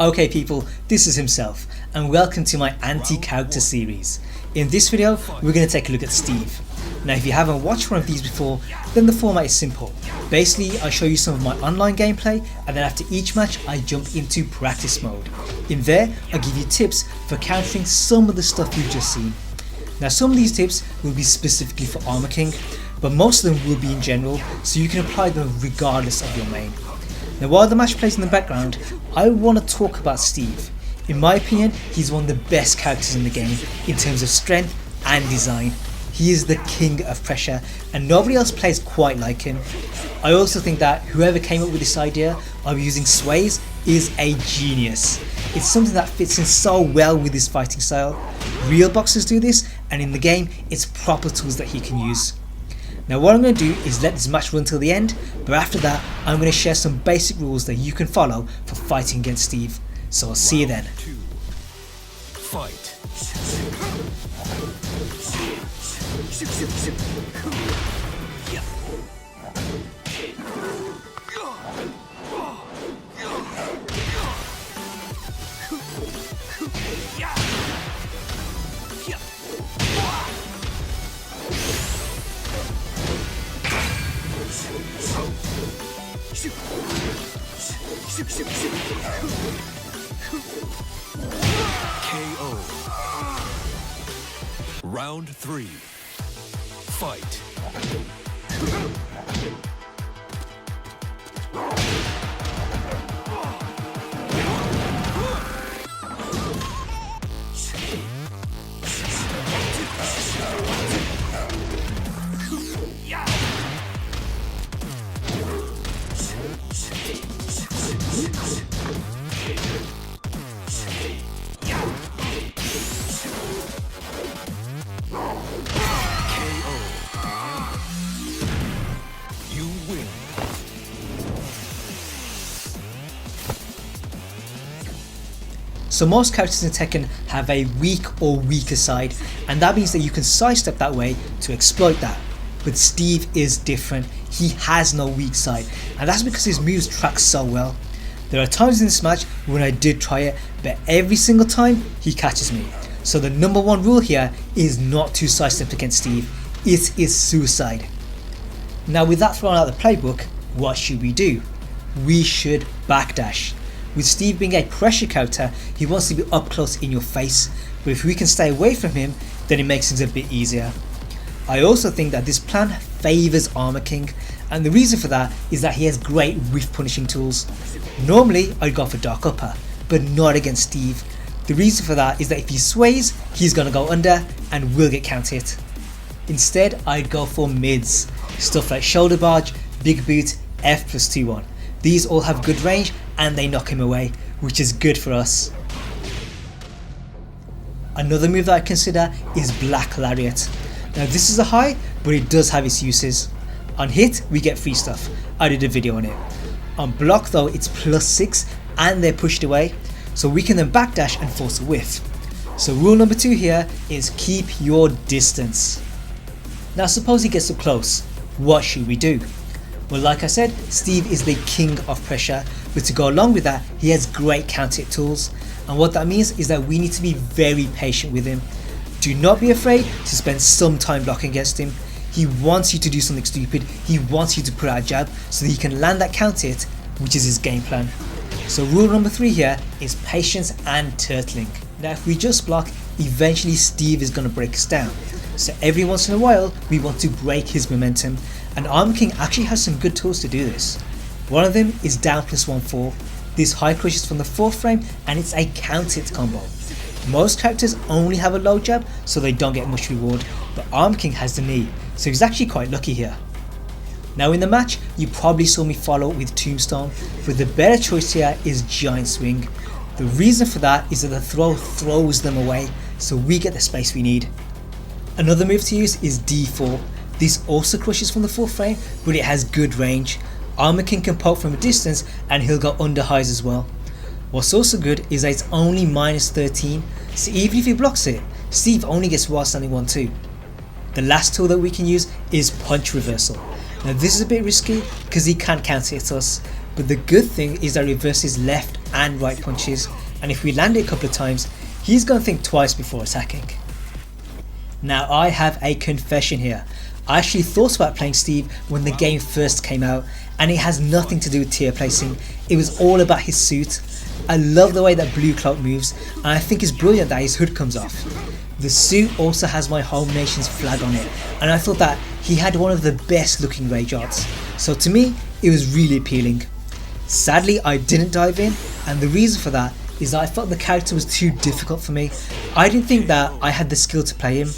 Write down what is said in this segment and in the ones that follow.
Okay people, this is himself and welcome to my anti-character series. In this video we're going to take a look at Steve. Now if you haven't watched one of these before, then the format is simple. Basically I show you some of my online gameplay and then after each match I jump into practice mode. In there I give you tips for countering some of the stuff you've just seen. Now some of these tips will be specifically for Armor King, but most of them will be in general so you can apply them regardless of your main. Now while the match plays in the background, I want to talk about Steve. In my opinion, he's one of the best characters in the game in terms of strength and design. He is the king of pressure and nobody else plays quite like him. I also think that whoever came up with this idea of using sways is a genius. It's something that fits in so well with his fighting style. Real boxers do this and in the game it's proper tools that he can use. Now what I'm going to do is let this match run till the end, but after that I'm going to share some basic rules that you can follow for fighting against Steve. So I'll see you then. Fight. KO. Round 3. Fight. So most characters in Tekken have a weak or weaker side, and that means that you can sidestep that way to exploit that. But Steve is different. He has no weak side, and that's because his moves track so well. There are times in this match when I did try it, but every single time he catches me. So the number one rule here is not to sidestep against Steve. It is suicide. Now with that thrown out of the playbook, what should we do? We should backdash. With Steve being a pressure character, he wants to be up close in your face, but if we can stay away from him, then it makes things a bit easier. I also think that this plan favours Armor King, and the reason for that is that he has great whiff punishing tools. Normally I'd go for Dark Upper, but not against Steve. The reason for that is that if he sways, he's going to go under and will get counter hit. Instead I'd go for mids, stuff like Shoulder Barge, Big Boot, F+2-1. These all have good range and they knock him away, which is good for us. Another move that I consider is Black Lariat. Now this is a high, but it does have its uses. On hit we get free stuff, I did a video on it. On block though it's +6 and they're pushed away, so we can then backdash and force a whiff. So rule number 2 here is keep your distance. Now suppose he gets up close, what should we do? Well, like I said, Steve is the king of pressure, but to go along with that, he has great counter hit tools. And what that means is that we need to be very patient with him. Do not be afraid to spend some time blocking against him. He wants you to do something stupid, he wants you to put out a jab so that he can land that counter hit, which is his game plan. So rule number 3 here is patience and turtling. Now if we just block, eventually Steve is going to break us down. So every once in a while we want to break his momentum, and Armor King actually has some good tools to do this. One of them is down +1-4. This high crushes from the 4th frame and it's a counter hit combo. Most characters only have a low jab so they don't get much reward, but Armor King has the knee, so he's actually quite lucky here. Now in the match you probably saw me follow with Tombstone, but the better choice here is Giant Swing. The reason for that is that the throw throws them away, so we get the space we need. Another move to use is D4. This also crushes from the 4th frame, but it has good range. Armor King can poke from a distance and he'll go under highs as well. What's also good is that it's only -13, so even if he blocks it, Steve only gets while standing 1-2. The last tool that we can use is Punch Reversal. Now this is a bit risky because he can counter hit us, but the good thing is that it reverses left and right punches, and if we land it a couple of times, he's going to think twice before attacking. Now I have a confession here. I actually thought about playing Steve when the game first came out, and it has nothing to do with tier placing. It was all about his suit. I love the way that Blue Cloak moves, and I think it's brilliant that his hood comes off. The suit also has my home nation's flag on it, and I thought that he had one of the best looking rage arts. So to me, it was really appealing. Sadly, I didn't dive in, and the reason for that is that I felt the character was too difficult for me. I didn't think that I had the skill to play him,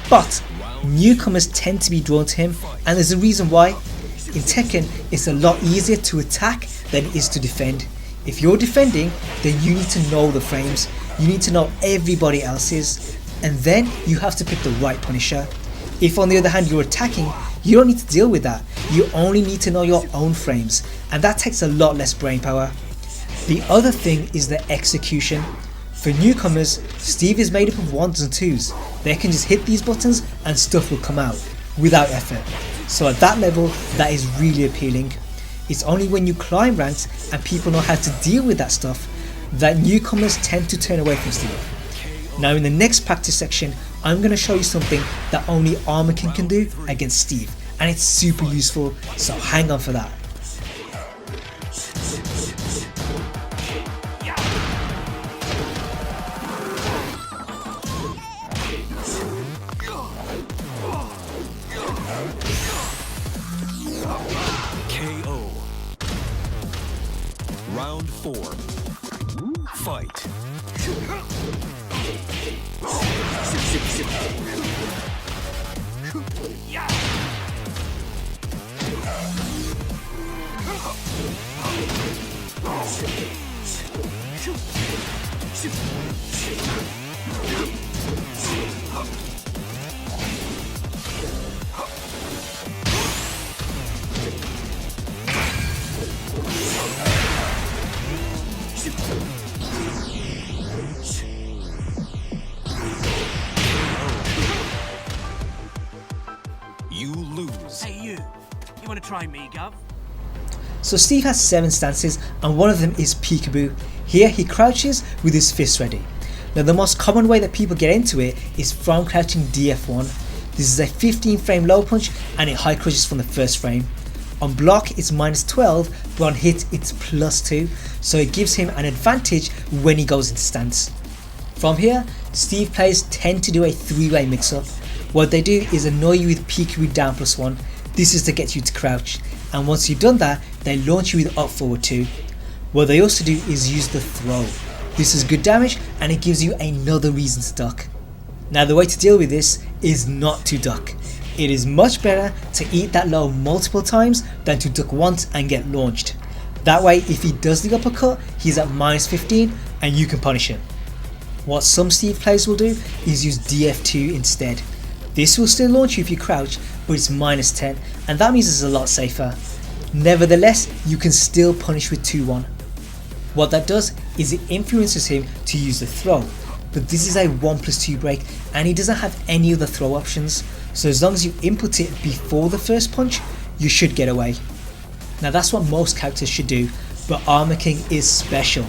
but newcomers tend to be drawn to him, and there's a reason why. In Tekken, it's a lot easier to attack than it is to defend. If you're defending, then you need to know the frames, you need to know everybody else's, and then you have to pick the right Punisher. If on the other hand you're attacking, you don't need to deal with that, you only need to know your own frames, and that takes a lot less brain power. The other thing is the execution. For newcomers, Steve is made up of 1s and 2s. They can just hit these buttons and stuff will come out without effort. So at that level, that is really appealing. It's only when you climb ranks and people know how to deal with that stuff that newcomers tend to turn away from Steve. Now in the next practice section, I'm going to show you something that only Armor King can do against Steve, and it's super useful, so hang on for that. KO. Round 4. Fight. You lose. Hey you wanna try me, Gov? So Steve has 7 stances, and one of them is peekaboo. Here he crouches with his fists ready. Now the most common way that people get into it is from crouching DF1. This is a 15 frame low punch and it high crushes from the first frame. On block it's -12, but on hit it's +2, so it gives him an advantage when he goes into stance. From here, Steve players tend to do a 3-way mix up. What they do is annoy you with peekaboo down +1, this is to get you to crouch, and once you've done that, they launch you with up forward 2. What they also do is use the throw. This is good damage and it gives you another reason to duck. Now the way to deal with this is not to duck. It is much better to eat that low multiple times than to duck once and get launched. That way if he does the uppercut, he's at -15 and you can punish him. What some Steve players will do is use DF2 instead. This will still launch you if you crouch, but it's -10, and that means it's a lot safer. Nevertheless, you can still punish with 2-1. What that does is it influences him to use the throw, but this is a 1+2 break and he doesn't have any other throw options, so as long as you input it before the first punch, you should get away. Now that's what most characters should do, but Armor King is special.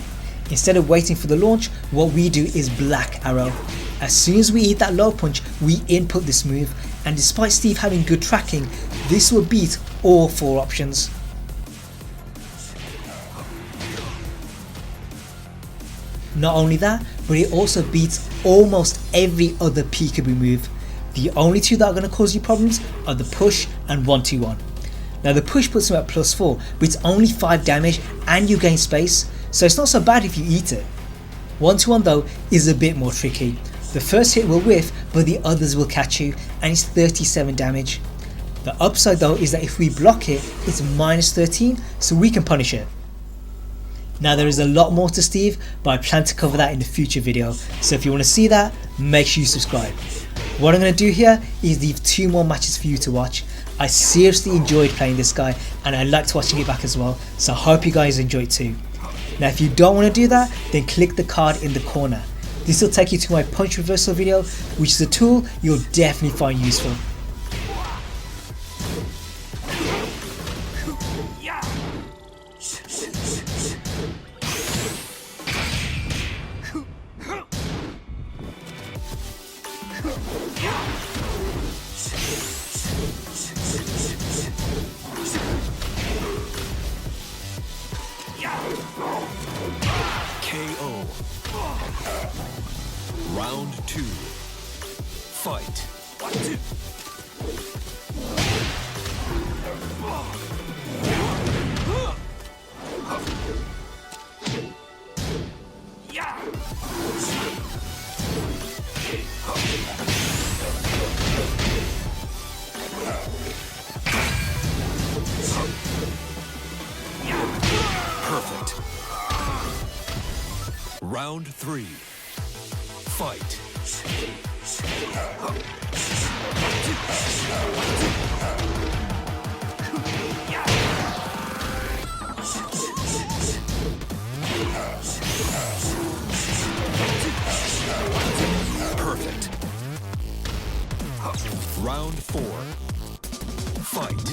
Instead of waiting for the launch, what we do is Black Arrow. As soon as we eat that low punch, we input this move, and despite Steve having good tracking, this will beat all 4 options. Not only that, but it also beats almost every other peekaboo move. The only 2 that are going to cause you problems are the push and 1-2-1. Now the push puts him at +4, but it's only 5 damage and you gain space, so it's not so bad if you eat it. 1-2-1 though is a bit more tricky. The first hit will whiff, but the others will catch you, and it's 37 damage. The upside though is that if we block it, it's -13, so we can punish it. Now there is a lot more to Steve, but I plan to cover that in a future video, so if you want to see that, make sure you subscribe. What I'm going to do here is leave 2 more matches for you to watch. I seriously enjoyed playing this guy, and I liked watching it back as well, so I hope you guys enjoyed too. Now if you don't want to do that, then click the card in the corner. This will take you to my punch reversal video, which is a tool you'll definitely find useful. Round 2. Fight. 1, 2. Yeah. Perfect. Round 3. Fight. Perfect. Round 4. Fight.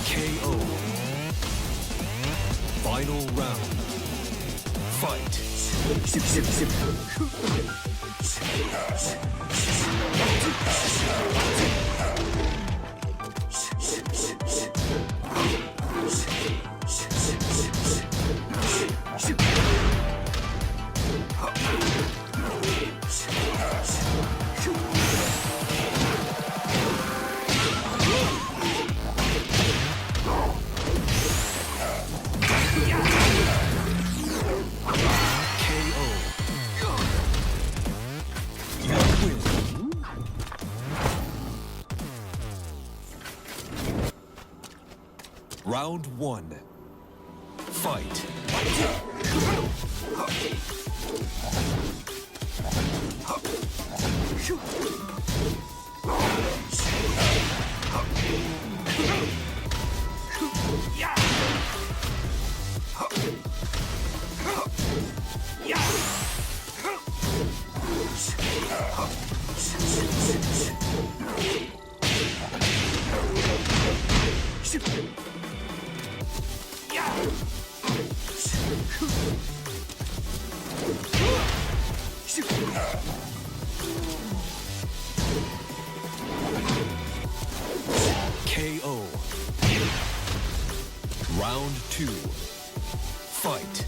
KO. Final round. Fight. Round 1. Fight. KO. Round 2. Fight.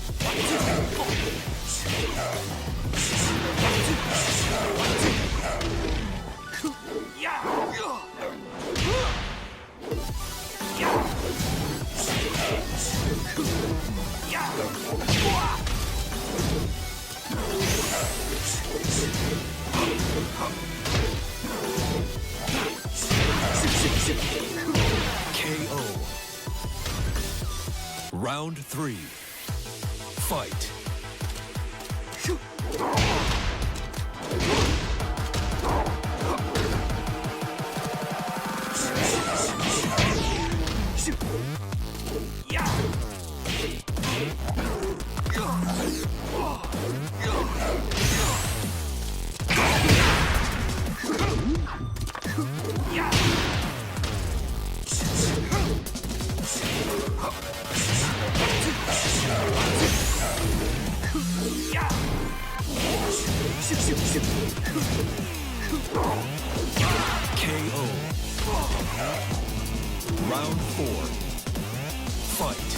KO. Round 3. Fight. KO. Round 4. Fight.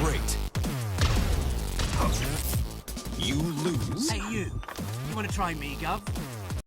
Great. You lose. Hey, you. You want to try me, Gov?